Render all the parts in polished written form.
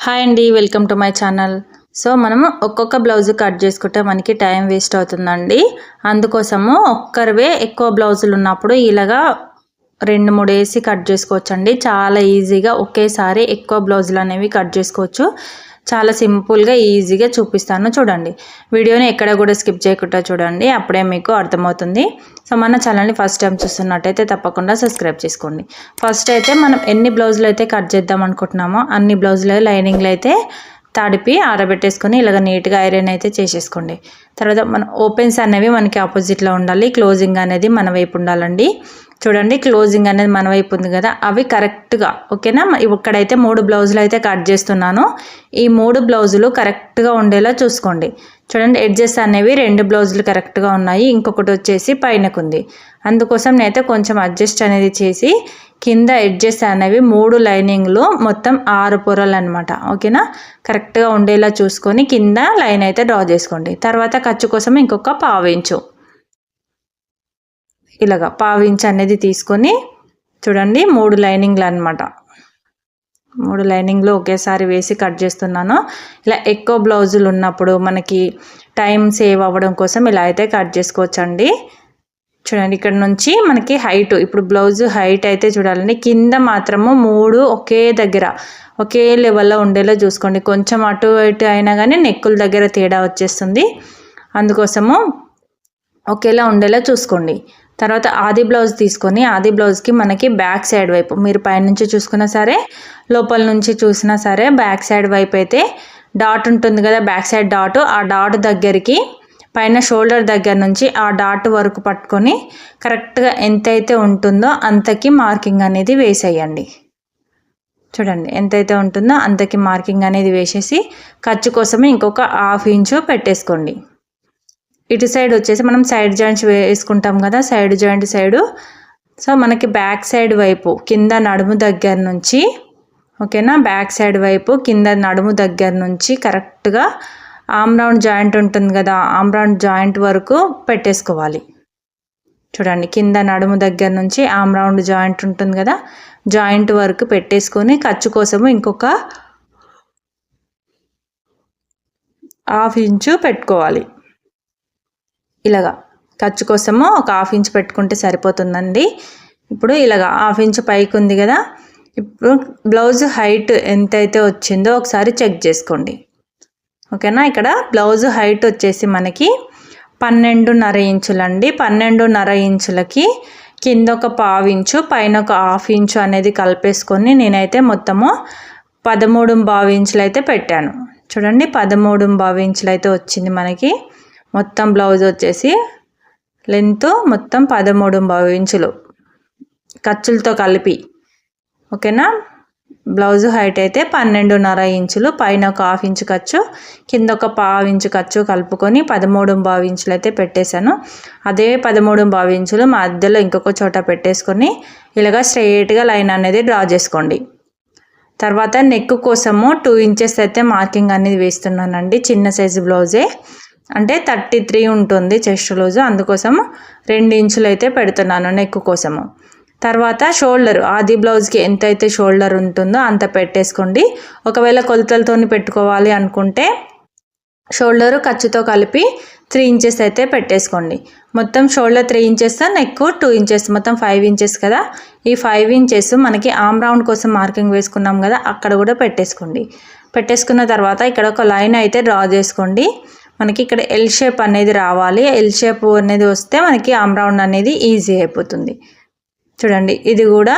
Hi అండి, welcome to my channel. So మనము ఒక్కొక్క బ్లౌజ్ కట్ చేసుకుంటే మనకి టైం వేస్ట్ అవుతుందండి. అందుకోసము ఒక్కరివే ఎక్కువ బ్లౌజులు ఉన్నప్పుడు ఇలాగా 2-3 వేసి కట్ చేసుకోవచ్చండి. చాలా ఈజీగా ఒకేసారి ఎక్కువ బ్లౌజులు అనేవి కట్ చేసుకోవచ్చు. చాలా సింపుల్గా ఈజీగా చూపిస్తాను చూడండి. వీడియోని ఎక్కడ కూడా స్కిప్ చేయకుండా చూడండి, అప్పుడే మీకు అర్థమవుతుంది. సో మన ఛానల్ని ఫస్ట్ టైం చూస్తున్నట్టయితే తప్పకుండా సబ్స్క్రైబ్ చేసుకోండి. ఫస్ట్ అయితే మనం ఎన్ని బ్లౌజులు అయితే కట్ చేద్దాం అనుకుంటున్నామో అన్ని బ్లౌజులు లైనింగ్లు అయితే తాడిపి ఆరబెట్టేసుకొని ఇలాగ నీట్గా ఐరన్ అయితే చేసేసుకోండి. తర్వాత మన ఓపెన్స్ అనేవి మనకి ఆపోజిట్లో ఉండాలి, క్లోజింగ్ అనేది మన వైపు ఉండాలండి. చూడండి, క్లోజింగ్ అనేది మన వైపు ఉంది కదా, అవి కరెక్ట్గా ఓకేనా. ఇక్కడైతే 3 బ్లౌజులు అయితే కట్ చేస్తున్నాను. ఈ 3 బ్లౌజులు కరెక్ట్గా ఉండేలా చూసుకోండి. చూడండి, ఎడ్జెస్ అనేవి 2 బ్లౌజులు కరెక్ట్గా ఉన్నాయి, ఇంకొకటి వచ్చేసి పైనకు ఉంది. అందుకోసం నేనైతే కొంచెం అడ్జస్ట్ అనేది చేసి కింద ఎడ్జెస్ అనేవి 3 లైనింగ్లు మొత్తం 6 పొరలు అనమాట. ఓకేనా, కరెక్ట్గా ఉండేలా చూసుకొని కింద లైన్ అయితే డ్రా చేసుకోండి. తర్వాత ఖర్చు కోసం ఇంకొక 1/2 ఇంచు ఇలాగా 1/2 ఇంచు అనేది తీసుకొని చూడండి 3 లైనింగ్లు అనమాట. 3 లైనింగ్లు ఒకేసారి వేసి కట్ చేస్తున్నాను. ఇలా ఎక్కువ బ్లౌజులు ఉన్నప్పుడు మనకి టైం సేవ్ అవ్వడం కోసం ఇలా అయితే కట్ చేసుకోవచ్చండి. చూడండి, ఇక్కడ నుంచి మనకి హైట్, ఇప్పుడు బ్లౌజ్ హైట్ అయితే చూడాలండి, కింద మాత్రము 3 ఒకే దగ్గర ఒకే లెవెల్లో ఉండేలా చూసుకోండి. కొంచెం అటు ఇటు అయినా కానీ నెక్కుల దగ్గర తేడా వచ్చేస్తుంది, అందుకోసము ఒకేలా ఉండేలా చూసుకోండి. తర్వాత ఆది బ్లౌజ్ తీసుకొని ఆది బ్లౌజ్కి మనకి బ్యాక్ సైడ్ వైపు, మీరు పైనుంచి చూసుకున్నా సరే లోపల నుంచి చూసినా సరే బ్యాక్ సైడ్ వైపు అయితే డాట్ ఉంటుంది కదా, బ్యాక్ సైడ్ డాట్, ఆ డాట్ దగ్గరికి పైన షోల్డర్ దగ్గర నుంచి ఆ డాట్ వరకు పట్టుకొని కరెక్ట్గా ఎంతైతే ఉంటుందో అంతకి మార్కింగ్ అనేది వేసేయండి. చూడండి, ఎంతైతే ఉంటుందో అంతకి మార్కింగ్ అనేది వేసేసి ఖర్చు కోసమే ఇంకొక 1/2 ఇంచు పెట్టేసుకోండి. ఇటు సైడ్ వచ్చేసి మనం సైడ్ జాయింట్స్ వేసుకుంటాం కదా, సైడ్ జాయింట్ సైడు. సో మనకి బ్యాక్ సైడ్ వైపు కింద నడుము దగ్గర నుంచి ఓకేనా, బ్యాక్ సైడ్ వైపు కింద నడుము దగ్గర నుంచి కరెక్ట్గా ఆమ్ రౌండ్ జాయింట్ ఉంటుంది కదా, ఆమ్ రౌండ్ జాయింట్ వరకు పెట్టేసుకోవాలి. చూడండి, కింద నడుము దగ్గర నుంచి ఆమ్ రౌండ్ జాయింట్ ఉంటుంది కదా, జాయింట్ వరకు పెట్టేసుకొని ఖర్చు కోసము ఇంకొక 1/2 ఇంచు పెట్టుకోవాలి. ఇలాగా ఖర్చు కోసము ఒక 1/2 ఇంచు పెట్టుకుంటే సరిపోతుందండి. ఇప్పుడు ఇలాగా 1/2 ఇంచు పైకి ఉంది కదా, ఇప్పుడు బ్లౌజ్ హైట్ ఎంతైతే వచ్చిందో ఒకసారి చెక్ చేసుకోండి. ఓకేనా, ఇక్కడ బ్లౌజ్ హైట్ వచ్చేసి మనకి 12.5 ఇంచులండి. 12.5 ఇంచులకి కింద ఒక 1/2 ఇంచు పైన ఒక 1/2 ఇంచు అనేది కలిపేసుకొని నేనైతే మొత్తము 13.5 ఇంచులు అయితే పెట్టాను. చూడండి, 13.5 ఇంచులు అయితే వచ్చింది మనకి. మొత్తం బ్లౌజ్ వచ్చేసి లెంత్ మొత్తం 13.5 ఇంచులు ఖర్చులతో కలిపి. ఓకేనా, బ్లౌజ్ హైట్ అయితే 12.5 ఇంచులు, పైన ఒక 1/2 ఇంచు ఖర్చు, కింద ఒక 1/2 ఇంచు ఖర్చు కలుపుకొని 13.5 ఇంచులు అయితే పెట్టేశాను. అదే 13.5 ఇంచులు మధ్యలో ఇంకొక చోట పెట్టేసుకొని ఇలాగా స్ట్రైట్గా లైన్ అనేది డ్రా చేసుకోండి. తర్వాత నెక్ కోసము 2 ఇంచెస్ అయితే మార్కింగ్ అనేది వేస్తున్నానండి. చిన్న సైజు బ్లౌజే, అంటే 33 ఉంటుంది చెస్ట్ లూజు, అందుకోసం 2 ఇంచులు అయితే పెడుతున్నాను నెక్ కోసము. తర్వాత షోల్డర్, ఆది బ్లౌజ్కి ఎంతైతే షోల్డర్ ఉంటుందో అంత పెట్టేసుకోండి. ఒకవేళ కొలతలతో పెట్టుకోవాలి అనుకుంటే షోల్డరు ఖర్చుతో కలిపి 3 ఇంచెస్ అయితే పెట్టేసుకోండి. మొత్తం షోల్డర్ 3 ఇంచెస్, నెక్ 2 ఇంచెస్, మొత్తం 5 ఇంచెస్ కదా. ఈ 5 ఇంచెస్ మనకి ఆమ్ రౌండ్ కోసం మార్కింగ్ వేసుకున్నాం కదా, అక్కడ కూడా పెట్టేసుకోండి. పెట్టేసుకున్న తర్వాత ఇక్కడ ఒక లైన్ అయితే డ్రా చేసుకోండి. మనకి ఇక్కడ ఎల్ షేప్ అనేది రావాలి. ఎల్ షేప్ అనేది వస్తే మనకి ఆమ్ రౌండ్ అనేది ఈజీ అయిపోతుంది. చూడండి, ఇది కూడా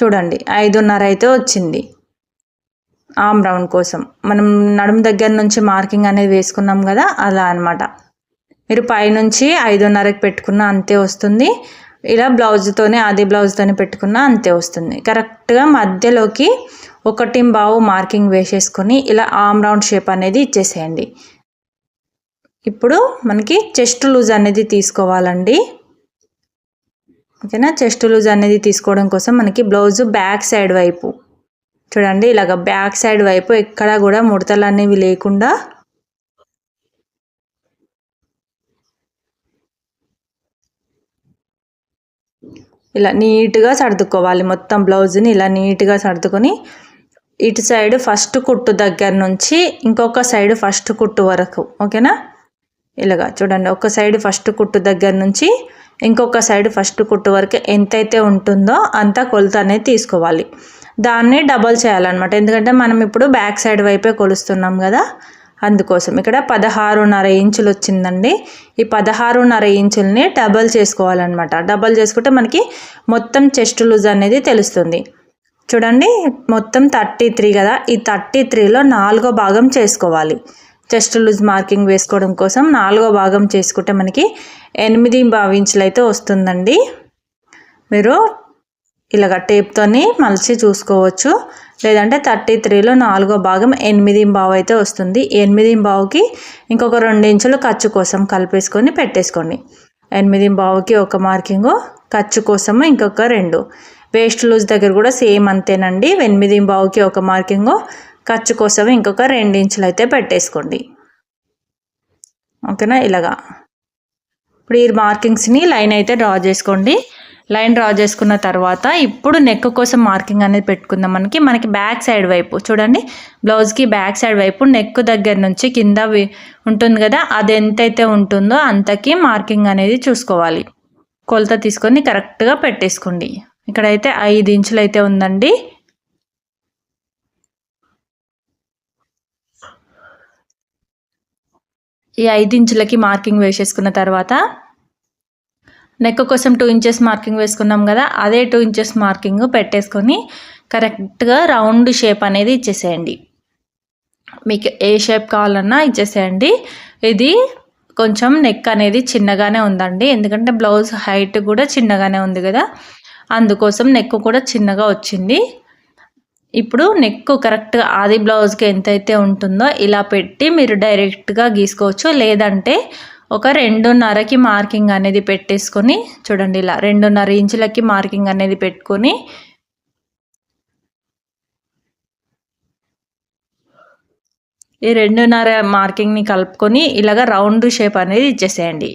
చూడండి 5.5 అయితే వచ్చింది ఆమ్ రౌండ్ కోసం. మనం నడుము దగ్గర నుంచి మార్కింగ్ అనేది వేసుకున్నాం కదా, అలా అనమాట. మీరు పైనుంచి 5.5కి పెట్టుకున్న అంతే వస్తుంది. ఇలా బ్లౌజ్తోనే ఆది బ్లౌజ్తోనే పెట్టుకున్న అంతే వస్తుంది. కరెక్ట్గా మధ్యలోకి 1.5 మార్కింగ్ వేసేసుకొని ఇలా ఆమ్ రౌండ్ షేప్ అనేది ఇచ్చేసేయండి. ఇప్పుడు మనకి చెస్ట్ లూజ్ అనేది తీసుకోవాలండి. ఓకేనా, చెస్ట్ లూజ్ అనేది తీసుకోవడం కోసం మనకి బ్లౌజ్ బ్యాక్ సైడ్ వైపు చూడండి, ఇలాగ బ్యాక్ సైడ్ వైపు ఎక్కడ కూడా ముడతలు అనేవి లేకుండా ఇలా నీట్గా సర్దుకోవాలి. మొత్తం బ్లౌజ్ని ఇలా నీట్గా సర్దుకొని ఇటు సైడ్ ఫస్ట్ కుట్టు దగ్గర నుంచి ఇంకొక సైడ్ ఫస్ట్ కుట్టు వరకు, ఓకేనా? ఇలాగా చూడండి, ఒక సైడ్ ఫస్ట్ కుట్టు దగ్గర నుంచి ఇంకొక సైడ్ ఫస్ట్ కుట్టు వరకు ఎంతైతే ఉంటుందో అంత కొలత అనేది తీసుకోవాలి. దాన్ని డబల్ చేయాలన్నమాట, ఎందుకంటే మనం ఇప్పుడు బ్యాక్ సైడ్ వైపే కొలుస్తున్నాం కదా, అందుకోసం. ఇక్కడ 16.5 ఇంచులు వచ్చిందండి. ఈ 16.5 ఇంచుల్ని డబల్ చేసుకోవాలన్నమాట. డబల్ చేసుకుంటే మనకి మొత్తం చెస్ట్ లూజ్ అనేది తెలుస్తుంది. చూడండి, మొత్తం 33 కదా, ఈ 33లో 4వ భాగం చేసుకోవాలి. చెస్ట్ లూజ్ మార్కింగ్ వేసుకోవడం కోసం 4వ భాగం చేసుకుంటే మనకి 8.5 ఇంచులు అయితే వస్తుందండి. మీరు ఇలాగ టేప్తోని మలిచి చూసుకోవచ్చు, లేదంటే 33లో 4వ భాగం 8.5 అయితే వస్తుంది. 8.5కి ఇంకొక 2 ఇంచులు ఖర్చు కోసం కలిపేసుకొని పెట్టేసుకోండి. 8.5కి ఒక మార్కింగు, ఖర్చు కోసము ఇంకొక 2. వేస్ట్ లూజ్ దగ్గర కూడా సేమ్ అంతేనండి. 8.5కి ఒక మార్కింగు, ఖర్చు కోసం ఇంకొక 2 ఇంచులు అయితే పెట్టేసుకోండి, ఓకేనా? ఇలాగా ఇప్పుడు ఈ మార్కింగ్స్ని లైన్ అయితే డ్రా చేసుకోండి. లైన్ డ్రా చేసుకున్న తర్వాత ఇప్పుడు నెక్ కోసం మార్కింగ్ అనేది పెట్టుకుందాం. మనకి బ్యాక్ సైడ్ వైపు చూడండి, బ్లౌజ్కి బ్యాక్ సైడ్ వైపు నెక్ దగ్గర నుంచి కింద ఉంటుంది కదా, అది ఎంతైతే ఉంటుందో అంతకి మార్కింగ్ అనేది చూసుకోవాలి. కొలత తీసుకొని కరెక్ట్గా పెట్టేసుకోండి. ఇక్కడైతే 5 ఇంచులు అయితే ఉందండి. ఈ 5 ఇంచులకి మార్కింగ్ వేసేసుకున్న తర్వాత నెక్ కోసం 2 ఇంచెస్ మార్కింగ్ వేసుకున్నాం కదా, అదే 2 ఇంచెస్ మార్కింగ్ పెట్టేసుకొని కరెక్ట్గా రౌండ్ షేప్ అనేది ఇచ్చేసేయండి. మీకు ఏ షేప్ కావాలన్నా ఇచ్చేసేయండి. ఇది కొంచెం నెక్ అనేది చిన్నగానే ఉందండి, ఎందుకంటే బ్లౌజ్ హైట్ కూడా చిన్నగానే ఉంది కదా, అందుకోసం నెక్ కూడా చిన్నగా వచ్చింది. ఇప్పుడు నెక్ కరెక్ట్గా ఆది బ్లౌజ్కి ఎంతైతే ఉంటుందో ఇలా పెట్టి మీరు డైరెక్ట్గా గీసుకోవచ్చు, లేదంటే ఒక 2.5కి మార్కింగ్ అనేది పెట్టేసుకొని చూడండి, ఇలా 2.5 ఇంచులకి మార్కింగ్ అనేది పెట్టుకొని ఈ 2.5 మార్కింగ్ని కలుపుకొని ఇలాగ రౌండ్ షేప్ అనేది ఇచ్చేసేయండి.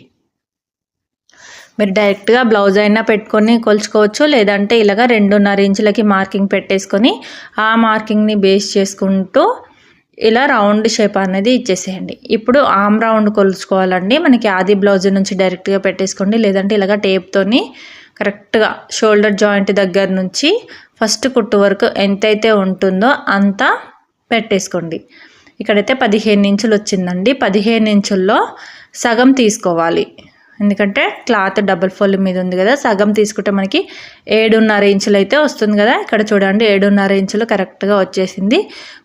మీరు డైరెక్ట్గా బ్లౌజ్ అయినా పెట్టుకొని కొలుచుకోవచ్చు, లేదంటే ఇలాగ 2.5 ఇంచులకి మార్కింగ్ పెట్టేసుకొని ఆ మార్కింగ్ని బేస్ చేసుకుంటూ ఇలా రౌండ్ షేప్ అనేది ఇచ్చేసేయండి. ఇప్పుడు ఆమ్ రౌండ్ కొలుచుకోవాలండి. మనకి ఆది బ్లౌజ్ నుంచి డైరెక్ట్గా పెట్టేసుకోండి, లేదంటే ఇలాగ టేప్తోని కరెక్ట్గా షోల్డర్ జాయింట్ దగ్గర నుంచి ఫస్ట్ కుట్టు వరకు ఎంతైతే ఉంటుందో అంత పెట్టేసుకోండి. ఇక్కడైతే 15 ఇంచులు వచ్చిందండి. 15 ఇంచుల్లో సగం తీసుకోవాలి, ఎందుకంటే క్లాత్ డబుల్ ఫోల్డ్ మీద ఉంది కదా, సగం తీసుకుంటే మనకి 7.5 ఇంచులు అయితే వస్తుంది కదా. ఇక్కడ చూడండి 7.5 ఇంచులు కరెక్ట్గా వచ్చేసింది.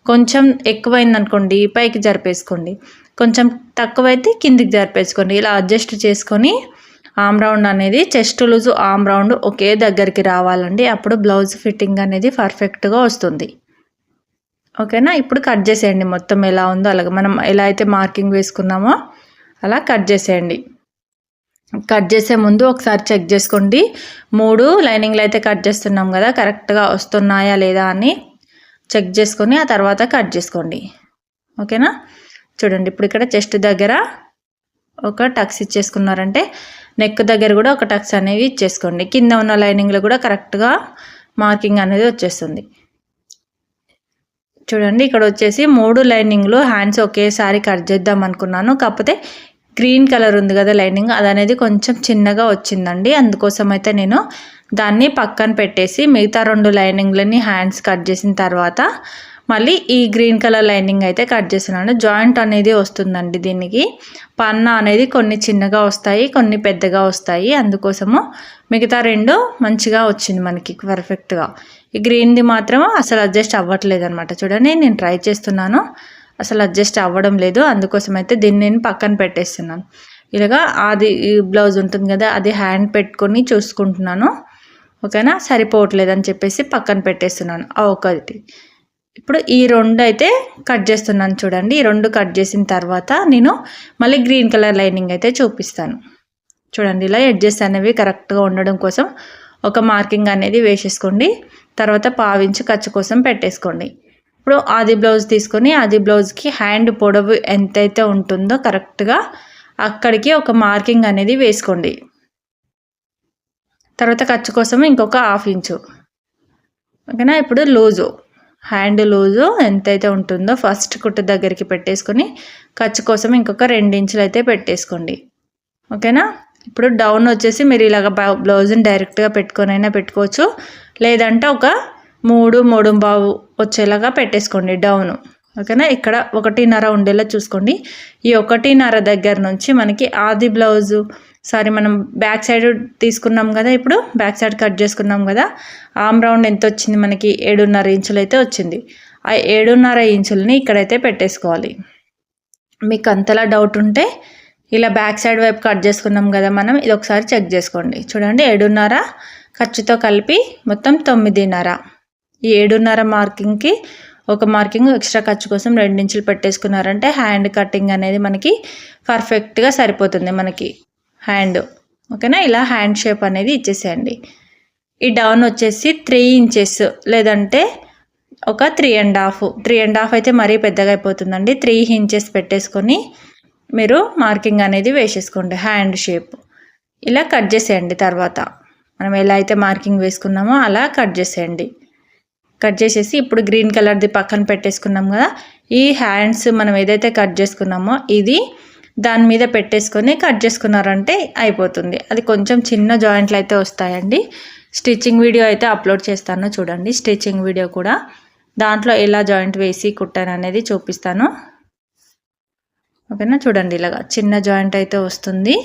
కొంచెం ఎక్కువైంది అనుకోండి పైకి జరిపేసుకోండి, కొంచెం తక్కువైతే కిందికి జరిపేసుకోండి. ఇలా అడ్జస్ట్ చేసుకొని ఆమ్ రౌండ్ అనేది చెస్ట్ లూజు ఆమ్ రౌండ్ ఒకే దగ్గరికి రావాలండి, అప్పుడు బ్లౌజ్ ఫిట్టింగ్ అనేది పర్ఫెక్ట్గా వస్తుంది, ఓకేనా? ఇప్పుడు కట్ చేసేయండి. మొత్తం ఎలా ఉందో అలాగే మనం ఎలా అయితే మార్కింగ్ వేసుకున్నామో అలా కట్ చేసేయండి. కట్ చేసే ముందు ఒకసారి చెక్ చేసుకోండి, 3 లైనింగ్లు అయితే కట్ చేస్తున్నాం కదా, కరెక్ట్గా వస్తున్నాయా లేదా అని చెక్ చేసుకొని ఆ తర్వాత కట్ చేసుకోండి, ఓకేనా? చూడండి, ఇప్పుడు ఇక్కడ చెస్ట్ దగ్గర ఒక టక్స్ ఇచ్చేసుకున్నారంటే నెక్ దగ్గర కూడా ఒక టక్స్ అనేవి ఇచ్చేసుకోండి. కింద ఉన్న లైనింగ్లో కూడా కరెక్ట్గా మార్కింగ్ అనేది వచ్చేస్తుంది. చూడండి, ఇక్కడ వచ్చేసి 3 లైనింగ్లు హ్యాండ్స్ ఒకేసారి కట్ చేద్దాం అనుకున్నాను, కాకపోతే గ్రీన్ కలర్ ఉంది కదా లైనింగ్, అది అనేది కొంచెం చిన్నగా వచ్చిందండి, అందుకోసం అయితే నేను దాన్ని పక్కన పెట్టేసి మిగతా 2 లైనింగ్లని హ్యాండ్స్ కట్ చేసిన తర్వాత మళ్ళీ ఈ గ్రీన్ కలర్ లైనింగ్ అయితే కట్ చేస్తున్నాను. జాయింట్ అనేది వస్తుందండి దీనికి, పన్నా అనేది కొన్ని చిన్నగా వస్తాయి, కొన్ని పెద్దగా వస్తాయి, అందుకోసము మిగతా 2 మంచిగా వచ్చింది మనకి పర్ఫెక్ట్గా. ఈ గ్రీన్ది మాత్రం అసలు అడ్జస్ట్ అవ్వట్లేదు అనమాట. చూడండి, నేను ట్రై చేస్తున్నాను, అసలు అడ్జస్ట్ అవ్వడం లేదు, అందుకోసం అయితే దీన్ని నేను పక్కన పెట్టేస్తున్నాను. ఇలాగా అది బ్లౌజ్ ఉంటుంది కదా, అది హ్యాండ్ పెట్టుకొని చూసుకుంటున్నాను, ఓకేనా? సరిపోవట్లేదు అని చెప్పేసి పక్కన పెట్టేస్తున్నాను ఒకటి. ఇప్పుడు ఈ 2 అయితే కట్ చేస్తున్నాను. చూడండి, ఈ 2 కట్ చేసిన తర్వాత నేను మళ్ళీ గ్రీన్ కలర్ లైనింగ్ అయితే చూపిస్తాను. చూడండి, ఇలా ఎడ్జెస్ అనేవి కరెక్ట్గా ఉండడం కోసం ఒక మార్కింగ్ అనేది వేసేసుకోండి, తర్వాత 1/2 ఇంచు ఖర్చు కోసం పెట్టేసుకోండి. ఇప్పుడు ఆది బ్లౌజ్ తీసుకొని ఆది బ్లౌజ్కి హ్యాండ్ పొడవు ఎంతైతే ఉంటుందో కరెక్ట్గా అక్కడికి ఒక మార్కింగ్ అనేది వేసుకోండి. తర్వాత ఖర్చు కోసం ఇంకొక 1/2 ఇంచు, ఓకేనా? ఇప్పుడు లూజు హ్యాండ్ లూజు ఎంతైతే ఉంటుందో ఫస్ట్ కుట్టు దగ్గరికి పెట్టేసుకొని ఖర్చు కోసం ఇంకొక 2 ఇంచులు అయితే పెట్టేసుకోండి. ఓకేనా. ఇప్పుడు డౌన్ వచ్చేసి మీరు ఇలాగ బ్లౌజ్ని డైరెక్ట్గా పెట్టుకొనైనా పెట్టుకోవచ్చు, లేదంటే ఒక 3-3.25 వచ్చేలాగా పెట్టేసుకోండి డౌను. ఓకేనా. ఇక్కడ 1.5 ఉండేలా చూసుకోండి. ఈ 1.5 దగ్గర నుంచి మనకి ఆది బ్లౌజు మనం బ్యాక్ సైడ్ తీసుకున్నాం కదా, ఇప్పుడు బ్యాక్ సైడ్ కట్ చేసుకున్నాం కదా, ఆమ్ రౌండ్ ఎంత వచ్చింది మనకి 7.5 ఇంచులు అయితే వచ్చింది. ఆ 7.5 ఇంచులని ఇక్కడైతే పెట్టేసుకోవాలి. మీకు అంతలా డౌట్ ఉంటే ఇలా బ్యాక్ సైడ్ వైపు కట్ చేసుకున్నాం కదా మనం, ఇది ఒకసారి చెక్ చేసుకోండి. చూడండి 7.5 ఖర్చుతో కలిపి మొత్తం 9.5. ఈ 7.5 మార్కింగ్కి ఒక మార్కింగ్ ఎక్స్ట్రా ఖర్చు కోసం 2 ఇంచులు పెట్టేసుకున్నారంటే హ్యాండ్ కటింగ్ అనేది మనకి పర్ఫెక్ట్గా సరిపోతుంది మనకి హ్యాండ్. ఓకేనా. ఇలా హ్యాండ్ షేప్ అనేది ఇచ్చేసేయండి. ఈ డౌన్ వచ్చేసి 3 ఇంచెస్ లేదంటే ఒక 3.5 అయితే మరీ పెద్దగా అయిపోతుందండి. 3 ఇంచెస్ పెట్టేసుకొని మీరు మార్కింగ్ అనేది వేసేసుకోండి హ్యాండ్ షేప్. ఇలా కట్ చేసేయండి. తర్వాత మనం ఎలా అయితే మార్కింగ్ వేసుకున్నామో అలా కట్ చేసేయండి. కట్ చేసేసి ఇప్పుడు గ్రీన్ కలర్ది పక్కన పెట్టేసుకున్నాం కదా, ఈ హ్యాండ్స్ మనం ఏదైతే కట్ చేసుకున్నామో ఇది దాని మీద పెట్టేసుకొని కట్ చేసుకున్నారంటే అయిపోతుంది. అది కొంచెం చిన్న జాయింట్లు అయితే వస్తాయండి. స్టిచ్చింగ్ వీడియో అయితే అప్లోడ్ చేస్తాను చూడండి. స్టిచ్చింగ్ వీడియో కూడా దాంట్లో ఎలా జాయింట్ వేసి కుట్టాను అనేది చూపిస్తాను. ఓకేనా. చూడండి ఇలాగా చిన్న జాయింట్ అయితే వస్తుంది.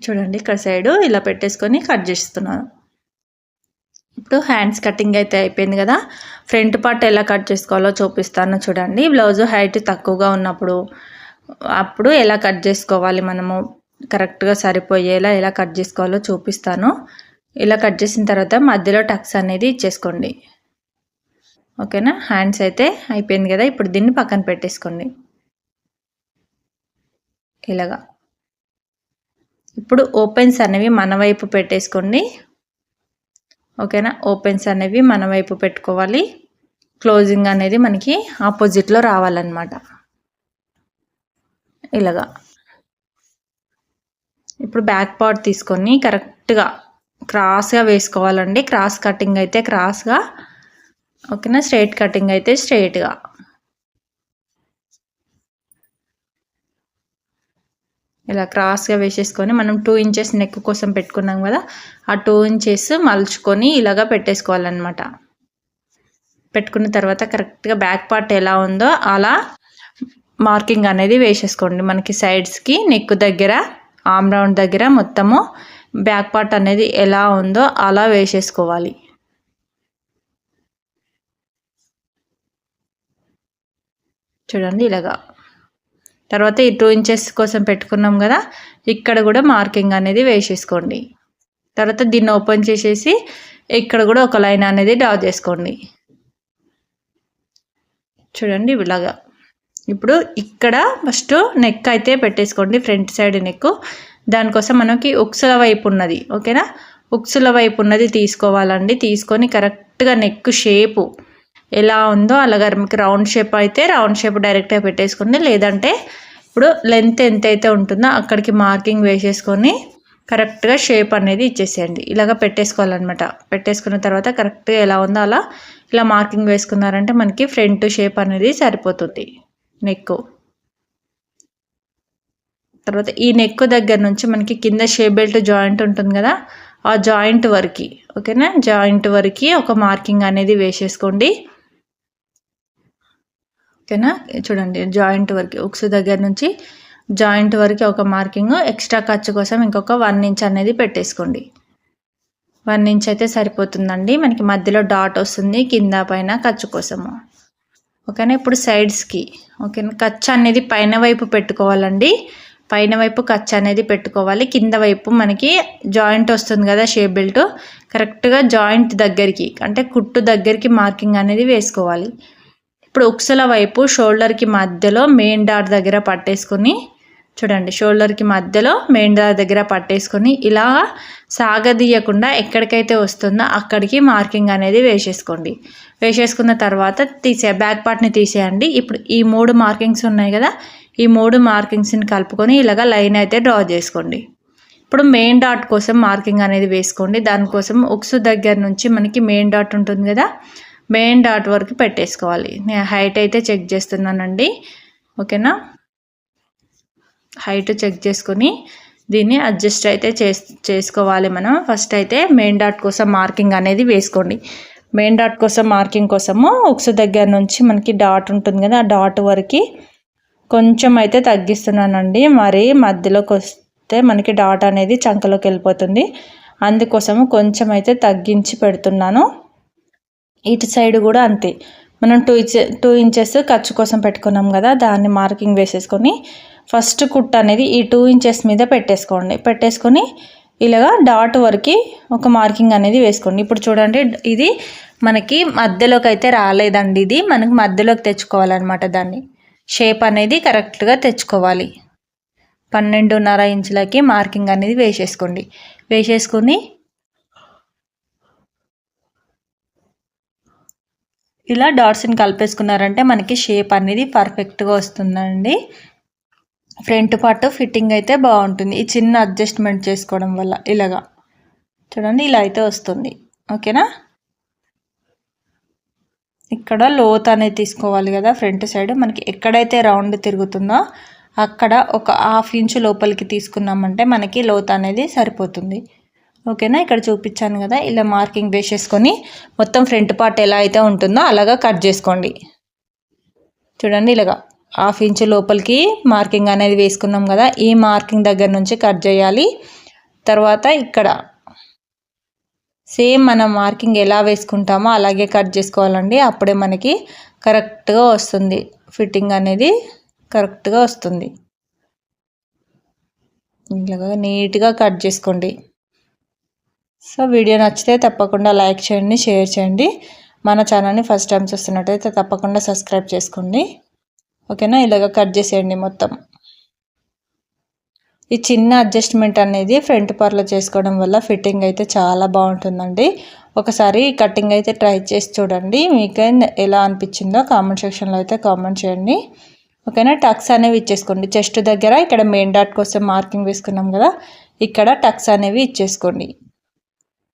చూడండి ఇక్కడ సైడు ఇలా పెట్టేసుకొని కట్ చేస్తున్నాను. ఇప్పుడు హ్యాండ్స్ కటింగ్ అయితే అయిపోయింది కదా, ఫ్రంట్ పార్ట్ ఎలా కట్ చేసుకోవాలో చూపిస్తాను చూడండి. బ్లౌజ్ హైట్ తక్కువగా ఉన్నప్పుడు అప్పుడు ఎలా కట్ చేసుకోవాలి, మనము కరెక్ట్గా సరిపోయేలా ఎలా కట్ చేసుకోవాలో చూపిస్తాను. ఇలా కట్ చేసిన తర్వాత మధ్యలో టక్స్ అనేది ఇచ్చేసుకోండి. ఓకేనా. హ్యాండ్స్ అయితే అయిపోయింది కదా, ఇప్పుడు దీన్ని పక్కన పెట్టేసుకోండి ఇలాగా. ఇప్పుడు ఓపెన్స్ అనేవి మన వైపు పెట్టేసుకోండి. ఓకేనా. ఓపెన్స్ అనేవి మన వైపు పెట్టుకోవాలి. క్లోజింగ్ అనేది మనకి ఆపోజిట్లో రావాలన్నమాట ఇలాగా. ఇప్పుడు బ్యాక్ పార్ట్ తీసుకొని కరెక్ట్గా క్రాస్గా వేసుకోవాలండి. క్రాస్ కటింగ్ అయితే క్రాస్గా, ఓకేనా. స్ట్రైట్ కటింగ్ అయితే స్ట్రైట్గా. ఇలా క్రాస్గా వేసేసుకొని మనం 2 ఇంచెస్ నెక్ కోసం పెట్టుకున్నాం కదా, ఆ 2 ఇంచెస్ మలుచుకొని ఇలాగా పెట్టేసుకోవాలన్నమాట. పెట్టుకున్న తర్వాత కరెక్ట్గా బ్యాక్ పార్ట్ ఎలా ఉందో అలా మార్కింగ్ అనేది వేసేసుకోండి. మనకి సైడ్స్కి నెక్ దగ్గర, ఆమ్ రౌండ్ దగ్గర మొత్తము బ్యాక్ పార్ట్ అనేది ఎలా ఉందో అలా వేసేసుకోవాలి. చూడండి ఇలాగా. తర్వాత ఈ 2 ఇంచెస్ కోసం పెట్టుకున్నాం కదా, ఇక్కడ కూడా మార్కింగ్ అనేది వేసేసుకోండి. తర్వాత దీన్ని ఓపెన్ చేసేసి ఇక్కడ కూడా ఒక లైన్ అనేది డ్రా చేసుకోండి. చూడండి ఇలాగా. ఇప్పుడు ఇక్కడ ఫస్ట్ నెక్ అయితే పెట్టేసుకోండి, ఫ్రంట్ సైడ్ నెక్. దానికోసం మనకి ఉక్సుల వైపు ఉన్నది, ఓకేనా. ఉక్సుల వైపు ఉన్నది తీసుకోవాలండి. తీసుకొని కరెక్ట్గా నెక్ షేపు ఎలా ఉందో అలాగా మీకు రౌండ్ షేప్ అయితే రౌండ్ షేప్ డైరెక్ట్గా పెట్టేసుకోండి, లేదంటే ఇప్పుడు లెంత్ ఎంతైతే ఉంటుందో అక్కడికి మార్కింగ్ వేసేసుకొని కరెక్ట్గా షేప్ అనేది ఇచ్చేసేయండి. ఇలాగ పెట్టేసుకోవాలన్నమాట. పెట్టేసుకున్న తర్వాత కరెక్ట్గా ఎలా ఉందో అలా ఇలా మార్కింగ్ వేసుకున్నారంటే మనకి ఫ్రంట్ షేప్ అనేది సరిపోతుంది నెక్. తర్వాత ఈ నెక్ దగ్గర నుంచి మనకి కింద షేప్ బెల్ట్ జాయింట్ ఉంటుంది కదా, ఆ జాయింట్ వరకు, ఓకేనా. జాయింట్ వరకు ఒక మార్కింగ్ అనేది వేసేసుకోండి. ఓకేనా. చూడండి జాయింట్ వరకు, ఉక్స్ దగ్గర నుంచి జాయింట్ వరకు ఒక మార్కింగ్. ఎక్స్ట్రా ఖర్చు కోసం ఇంకొక 1 ఇంచ్ అనేది పెట్టేసుకోండి. 1 ఇంచ్ అయితే సరిపోతుందండి. మనకి మధ్యలో డాట్ వస్తుంది కింద పైన ఖర్చు కోసము. ఓకేనా. ఇప్పుడు సైడ్స్కి, ఓకేనా, ఖర్చు అనేది పైన వైపు పెట్టుకోవాలండి. పైన వైపు ఖర్చు అనేది పెట్టుకోవాలి. కింద వైపు మనకి జాయింట్ వస్తుంది కదా షేప్ బెల్ట్, కరెక్ట్గా జాయింట్ దగ్గరికి అంటే కుట్టు దగ్గరికి మార్కింగ్ అనేది వేసుకోవాలి. ఇప్పుడు ఉక్సుల వైపు షోల్డర్కి మధ్యలో మెయిన్ డాట్ దగ్గర పట్టేసుకొని, చూడండి షోల్డర్కి మధ్యలో మెయిన్ డాట్ దగ్గర పట్టేసుకొని ఇలా సాగదీయకుండా ఎక్కడికైతే వస్తుందో అక్కడికి మార్కింగ్ అనేది వేసేసుకోండి. వేసేసుకున్న తర్వాత బ్యాక్ పార్ట్ని తీసేయండి. ఇప్పుడు ఈ 3 మార్కింగ్స్ ఉన్నాయి కదా, ఈ 3 మార్కింగ్స్ని కలుపుకొని ఇలాగ లైన్ అయితే డ్రా చేసుకోండి. ఇప్పుడు మెయిన్ డాట్ కోసం మార్కింగ్ అనేది వేసుకోండి. దానికోసం ఉక్సు దగ్గర నుంచి మనకి మెయిన్ డాట్ ఉంటుంది కదా, మెయిన్ డాట్ వరకు పెట్టేసుకోవాలి. నేను హైట్ అయితే చెక్ చేస్తున్నానండి. ఓకేనా, హైట్ చెక్ చేసుకొని దీన్ని అడ్జస్ట్ అయితే చేసుకోవాలి మనం. ఫస్ట్ అయితే మెయిన్ డాట్ కోసం మార్కింగ్ అనేది వేసుకోండి. మెయిన్ డాట్ కోసం మార్కింగ్ కోసము ఉక్సు దగ్గర నుంచి మనకి డాట్ ఉంటుంది కదా, ఆ డాట్ వరకు కొంచెం అయితే తగ్గిస్తున్నానండి. మరి మధ్యలోకి వస్తే మనకి డాట్ అనేది చంకలోకి వెళ్ళిపోతుంది. అందుకోసము కొంచెం అయితే తగ్గించి పెడుతున్నాను. ఇటు సైడ్ కూడా అంతే. మనం 2 ఇంచెస్ ఖర్చు కోసం పెట్టుకున్నాం కదా, దాన్ని మార్కింగ్ వేసేసుకొని ఫస్ట్ కుట్ అనేది ఈ 2 ఇంచెస్ మీద పెట్టేసుకొని ఇలాగా డాట్ వరకు ఒక మార్కింగ్ అనేది వేసుకోండి. ఇప్పుడు చూడండి, ఇది మనకి మధ్యలోకి అయితే రాలేదండి. ఇది మనకి మధ్యలోకి తెచ్చుకోవాలన్నమాట. దాన్ని షేప్ అనేది కరెక్ట్గా తెచ్చుకోవాలి. 12.5 ఇంచులకి మార్కింగ్ అనేది వేసేసుకొని ఇలా డాట్స్ని కలిపేసుకున్నారంటే మనకి షేప్ అనేది పర్ఫెక్ట్గా వస్తుందండి. ఫ్రంట్ పార్ట్ ఫిట్టింగ్ అయితే బాగుంటుంది. ఈ చిన్న అడ్జస్ట్మెంట్ చేసుకోవడం వల్ల ఇలాగా చూడండి, ఇలా అయితే వస్తుంది. ఓకేనా, ఇక్కడ లోత్ అనేది తీసుకోవాలి కదా. ఫ్రంట్ సైడ్ మనకి ఎక్కడైతే రౌండ్ తిరుగుతుందో అక్కడ ఒక 1/2 ఇంచు లోపలికి తీసుకున్నామంటే మనకి లోత్ అనేది సరిపోతుంది. ఓకేనా, ఇక్కడ చూపించాను కదా, ఇలా మార్కింగ్ వేసేసుకొని మొత్తం ఫ్రంట్ పార్ట్ ఎలా అయితే ఉంటుందో అలాగా కట్ చేసుకోండి. చూడండి, ఇలాగా 1/2 ఇంచు లోపలికి మార్కింగ్ అనేది వేసుకున్నాం కదా, ఈ మార్కింగ్ దగ్గర నుంచి కట్ చేయాలి. తర్వాత ఇక్కడ సేమ్ మనం మార్కింగ్ ఎలా వేసుకుంటామో అలాగే కట్ చేసుకోవాలండి. అప్పుడే మనకి కరెక్ట్గా వస్తుంది, ఫిట్టింగ్ అనేది కరెక్ట్గా వస్తుంది. ఇలాగా నీట్గా కట్ చేసుకోండి. సో వీడియో నచ్చితే తప్పకుండా లైక్ చేయండి, షేర్ చేయండి. మన ఛానల్ని ఫస్ట్ టైం చూస్తున్నట్టయితే తప్పకుండా సబ్స్క్రైబ్ చేసుకోండి. ఓకేనా, ఇలాగ కట్ చేసేయండి మొత్తం. ఈ చిన్న అడ్జస్ట్మెంట్ అనేది ఫ్రంట్ పార్ట్లో చేసుకోవడం వల్ల ఫిట్టింగ్ అయితే చాలా బాగుంటుందండి. ఒకసారి కటింగ్ అయితే ట్రై చేసి చూడండి. మీకు ఎలా అనిపించిందో కామెంట్ సెక్షన్లో అయితే కామెంట్ చేయండి. ఓకేనా, టక్స్ అనేవి ఇచ్చేసుకోండి. చెస్ట్ దగ్గర ఇక్కడ మెయిన్ డాట్ కోసం మార్కింగ్ వేసుకున్నాం కదా, ఇక్కడ టక్స్ అనేవి ఇచ్చేసుకోండి.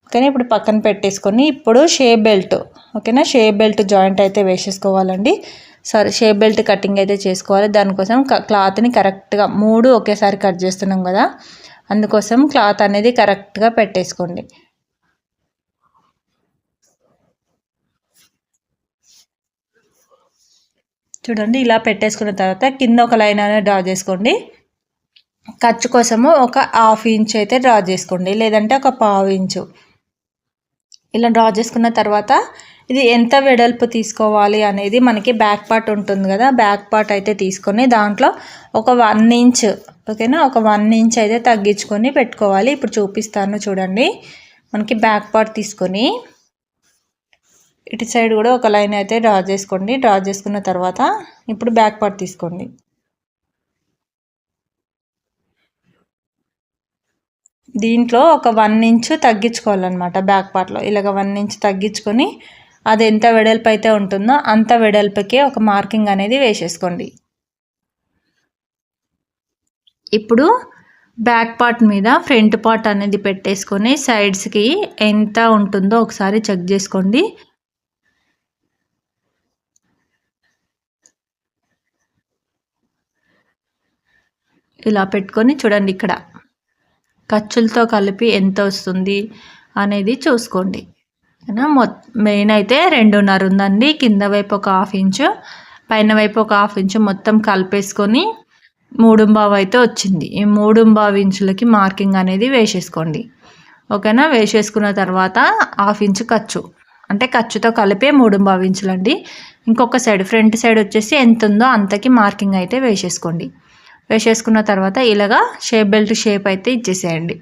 ఓకేనా, ఇప్పుడు పక్కన పెట్టేసుకొని ఇప్పుడు షేప్ బెల్ట్. ఓకేనా, షేప్ బెల్ట్ జాయింట్ అయితే వేసేసుకోవాలండి. షేప్ బెల్ట్ కటింగ్ అయితే చేసుకోవాలి. దానికోసం క్లాత్ని కరెక్ట్గా 3 ఒకేసారి కట్ చేస్తున్నాం కదా, అందుకోసం క్లాత్ అనేది కరెక్ట్గా పెట్టేసుకోండి. చూడండి, ఇలా పెట్టేసుకున్న తర్వాత కింద ఒక లైన్ అనేది డ్రా చేసుకోండి. ఖర్చు కోసము ఒక 1/2 ఇంచ్ అయితే డ్రా చేసుకోండి, లేదంటే ఒక 1/4 ఇంచు. ఇలా డ్రా చేసుకున్న తర్వాత ఇది ఎంత వెడల్పు తీసుకోవాలి అనేది మనకి బ్యాక్ పార్ట్ ఉంటుంది కదా, బ్యాక్ పార్ట్ అయితే తీసుకొని దాంట్లో ఒక 1 ఇంచ్. ఓకేనా, ఒక 1 ఇంచ్ అయితే తగ్గించుకొని పెట్టుకోవాలి. ఇప్పుడు చూపిస్తాను చూడండి. మనకి బ్యాక్ పార్ట్ తీసుకొని ఇటు సైడ్ కూడా ఒక లైన్ అయితే డ్రా చేసుకోండి. డ్రా చేసుకున్న తర్వాత ఇప్పుడు బ్యాక్ పార్ట్ తీసుకోండి. దీంట్లో ఒక 1 ఇంచ్ తగ్గించుకోవాలన్నమాట. బ్యాక్ పార్ట్లో ఇలాగ 1 ఇంచ్ తగ్గించుకొని అది ఎంత వెడల్పు అయితే ఉంటుందో అంత వెడల్పుకే ఒక మార్కింగ్ అనేది వేసేసుకోండి. ఇప్పుడు బ్యాక్ పార్ట్ మీద ఫ్రంట్ పార్ట్ అనేది పెట్టేసుకొని సైడ్స్కి ఎంత ఉంటుందో ఒకసారి చెక్ చేసుకోండి. ఇలా పెట్టుకొని చూడండి, ఇక్కడ ఖర్చులతో కలిపి ఎంత వస్తుంది అనేది చూసుకోండి. మెయిన్ అయితే 2.5 ఉందండి. కింద వైపు ఒక 1/2 ఇంచు, పైన వైపు ఒక 1/2 ఇంచు మొత్తం కలిపేసుకొని 3.5 అయితే వచ్చింది. ఈ 3.5 ఇంచులకి మార్కింగ్ అనేది వేసేసుకోండి. ఓకేనా, వేసేసుకున్న తర్వాత 1/2 ఇంచు ఖర్చు, అంటే ఖర్చుతో కలిపే 3.5 ఇంచులండి. ఇంకొక సైడ్ ఫ్రంట్ సైడ్ వచ్చేసి ఎంత ఉందో అంతకి మార్కింగ్ అయితే వేసేసుకోండి. వేసేసుకున్న తర్వాత ఇలాగా షేప్ బెల్ట్ షేప్ అయితే ఇచ్చేసేయండి.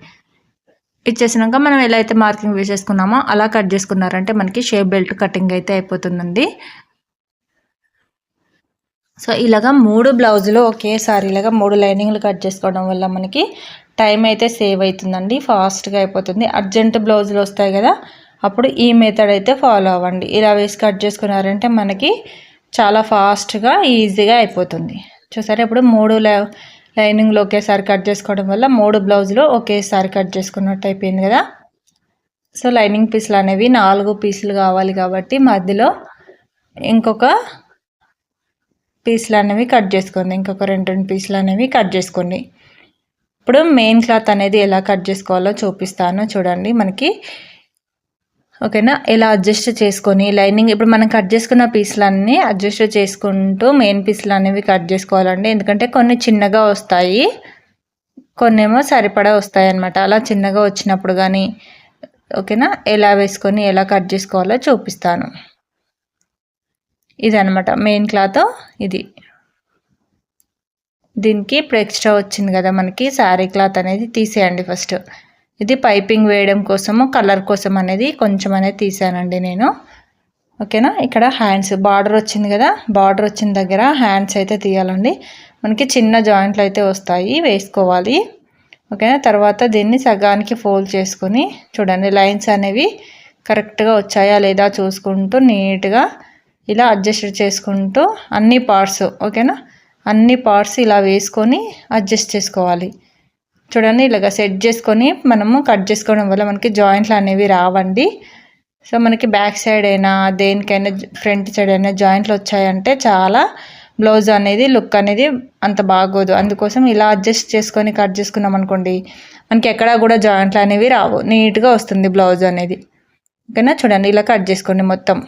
ఇచ్చేసినాక మనం ఎలా అయితే మార్కింగ్ వేసేసుకున్నామో అలా కట్ చేసుకున్నారంటే మనకి షేప్ బెల్ట్ కటింగ్ అయితే అయిపోతుందండి. సో ఇలాగా 3 బ్లౌజులు ఒకేసారి ఇలాగా 3 లైనింగ్లు కట్ చేసుకోవడం వల్ల మనకి టైం అయితే సేవ్ అవుతుందండి, ఫాస్ట్గా అయిపోతుంది. అర్జెంట్ బ్లౌజులు వస్తాయి కదా, అప్పుడు ఈ మెథడ్ అయితే ఫాలో అవ్వండి. ఇలా వేసి కట్ చేసుకున్నారంటే మనకి చాలా ఫాస్ట్గా ఈజీగా అయిపోతుంది. చూసారా ఇప్పుడు 3 లైనింగ్లు ఒకేసారి కట్ చేసుకోవడం వల్ల 3 బ్లౌజులు ఒకేసారి కట్ చేసుకున్నట్టు అయిపోయింది కదా. సో లైనింగ్ పీసులు అనేవి 4 పీసులు కావాలి కాబట్టి మధ్యలో ఇంకొక పీసులు అనేవి కట్ చేసుకోండి, ఇంకొక 2 పీసులు అనేవి కట్ చేసుకోండి. ఇప్పుడు మెయిన్ క్లాత్ అనేది ఎలా కట్ చేసుకోవాలో చూపిస్తాను చూడండి. మనకి ఓకేనా, ఇలా అడ్జస్ట్ చేసుకొని లైనింగ్ ఇప్పుడు మనం కట్ చేసుకున్న పీసులన్నీ అడ్జస్ట్ చేసుకుంటూ మెయిన్ పీసులు అనేవి కట్ చేసుకోవాలండి. ఎందుకంటే కొన్ని చిన్నగా వస్తాయి, కొన్ని ఏమో సరిపడా వస్తాయి అన్నమాట. అలా చిన్నగా వచ్చినప్పుడు కానీ ఓకేనా, ఎలా వేసుకొని ఎలా కట్ చేసుకోవాలో చూపిస్తాను. ఇది అనమాట మెయిన్ క్లాత్. ఇది దీనికి ఇప్పుడు ఎక్స్ట్రా వచ్చింది కదా మనకి శారీ క్లాత్ అనేది తీసేయండి ఫస్ట్. ఇది పైపింగ్ వేయడం కోసము కలర్ కోసం అనేది కొంచెం అనేది తీసానండి నేను. ఓకేనా, ఇక్కడ హ్యాండ్స్ బార్డర్ వచ్చింది కదా, బార్డర్ వచ్చిన దగ్గర హ్యాండ్స్ అయితే తీయాలండి. మనకి చిన్న జాయింట్లు అయితే వస్తాయి, వేసుకోవాలి. ఓకేనా, తర్వాత దీన్ని సగానికి ఫోల్డ్ చేసుకొని చూడండి లైన్స్ అనేవి కరెక్ట్గా వచ్చాయా లేదా చూసుకుంటూ నీట్గా ఇలా అడ్జస్ట్ చేసుకుంటూ అన్ని పార్ట్స్ ఓకేనా, అన్ని పార్ట్స్ ఇలా వేసుకొని అడ్జస్ట్ చేసుకోవాలి. చూడండి ఇలాగ సెట్ చేసుకొని మనము కట్ చేసుకోవడం వల్ల మనకి జాయింట్లు అనేవి రావండి. సో మనకి బ్యాక్ సైడ్ అయినా దేనికైనా ఫ్రంట్ సైడ్ అయినా జాయింట్లు వచ్చాయంటే చాలా బ్లౌజ్ అనేది లుక్ అనేది అంత బాగోదు. అందుకోసం ఇలా అడ్జస్ట్ చేసుకొని కట్ చేసుకున్నాం అనుకోండి మనకి ఎక్కడా కూడా జాయింట్లు అనేవి రావు, నీట్గా వస్తుంది బ్లౌజ్ అనేది. ఓకేనా, చూడండి ఇలా కట్ చేసుకోండి మొత్తం.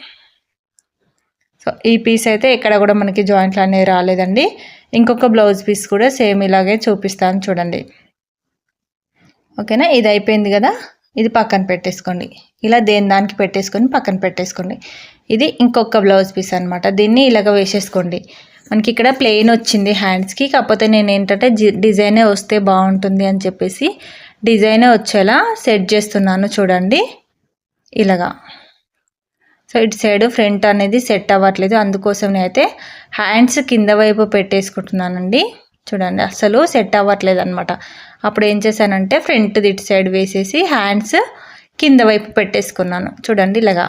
సో ఈ పీస్ అయితే ఎక్కడ కూడా మనకి జాయింట్లు అనేవి రాలేదండి. ఇంకొక బ్లౌజ్ పీస్ కూడా సేమ్ ఇలాగే చూపిస్తాను చూడండి. ఓకేనా, ఇది అయిపోయింది కదా, ఇది పక్కన పెట్టేసుకోండి. ఇలా దానికి పెట్టేసుకొని పక్కన పెట్టేసుకోండి. ఇది ఇంకొక బ్లౌజ్ పీస్ అనమాట. దీన్ని ఇలాగ వేసేసుకోండి. మనకి ఇక్కడ ప్లెయిన్ వచ్చింది హ్యాండ్స్కి, కాకపోతే నేను ఏంటంటే డిజైనే వస్తే బాగుంటుంది అని చెప్పేసి డిజైనే వచ్చేలా సెట్ చేస్తున్నాను చూడండి ఇలాగా. సో ఇటు సైడ్ ఫ్రంట్ అనేది సెట్ అవ్వట్లేదు, అందుకోసం నేనైతే హ్యాండ్స్ కింద వైపు పెట్టేసుకుంటున్నానండి. చూడండి అసలు సెట్ అవ్వట్లేదు అనమాట. అప్పుడు ఏం చేశానంటే ఫ్రంట్ ఇటు సైడ్ వేసేసి హ్యాండ్స్ కింద వైపు పెట్టేసుకున్నాను చూడండి ఇలాగా.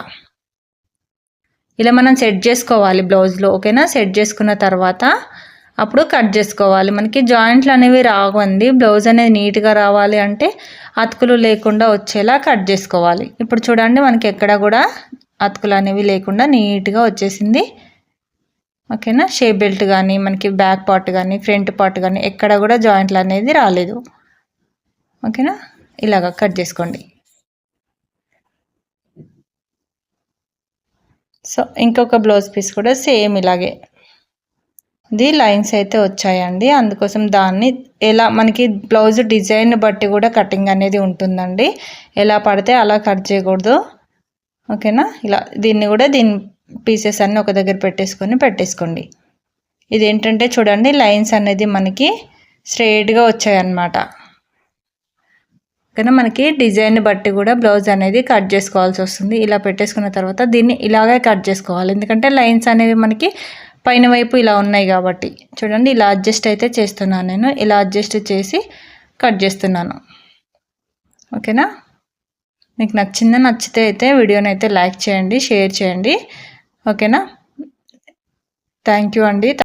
ఇలా మనం సెట్ చేసుకోవాలి బ్లౌజ్లో. ఓకేనా, సెట్ చేసుకున్న తర్వాత అప్పుడు కట్ చేసుకోవాలి. మనకి జాయింట్లు అనేవి రావండి, బ్లౌజ్ అనేది నీట్గా రావాలి అంటే అతుకులు లేకుండా వచ్చేలా కట్ చేసుకోవాలి. ఇప్పుడు చూడండి మనకి ఎక్కడ కూడా అతుకులు అనేవి లేకుండా నీట్గా వచ్చేసింది. ఓకేనా, షేప్ బెల్ట్ కానీ మనకి బ్యాక్ పార్ట్ కానీ ఫ్రంట్ పార్ట్ కానీ ఎక్కడ కూడా జాయింట్లు అనేది రాలేదు. ఓకేనా, ఇలాగ కట్ చేసుకోండి. సో ఇంకొక బ్లౌజ్ పీస్ కూడా సేమ్ ఇలాగే ఇది లైన్స్ అయితే వచ్చాయండి. అందుకోసం దాన్ని ఎలా మనకి బ్లౌజ్ డిజైన్ బట్టి కూడా కటింగ్ అనేది ఉంటుందండి, ఎలా పడితే అలా కట్ చేయకూడదు. ఓకేనా, ఇలా దీన్ని కూడా దీని పీసెస్ అన్నీ ఒక దగ్గర పెట్టేసుకోండి. ఇది ఏంటంటే చూడండి లైన్స్ అనేది మనకి స్ట్రైట్గా వచ్చాయన్నమాట. ఓకేనా, మనకి డిజైన్ బట్టి కూడా బ్లౌజ్ అనేది కట్ చేసుకోవాల్సి వస్తుంది. ఇలా పెట్టేసుకున్న తర్వాత దీన్ని ఇలాగే కట్ చేసుకోవాలి, ఎందుకంటే లైన్స్ అనేవి మనకి పైన వైపు ఇలా ఉన్నాయి కాబట్టి. చూడండి ఇలా అడ్జస్ట్ అయితే చేస్తున్నాను నేను, ఇలా అడ్జస్ట్ చేసి కట్ చేస్తున్నాను. ఓకేనా, మీకు నచ్చితే అయితే వీడియోని అయితే లైక్ చేయండి, షేర్ చేయండి. ఓకేనా, థ్యాంక్ యూ అండి.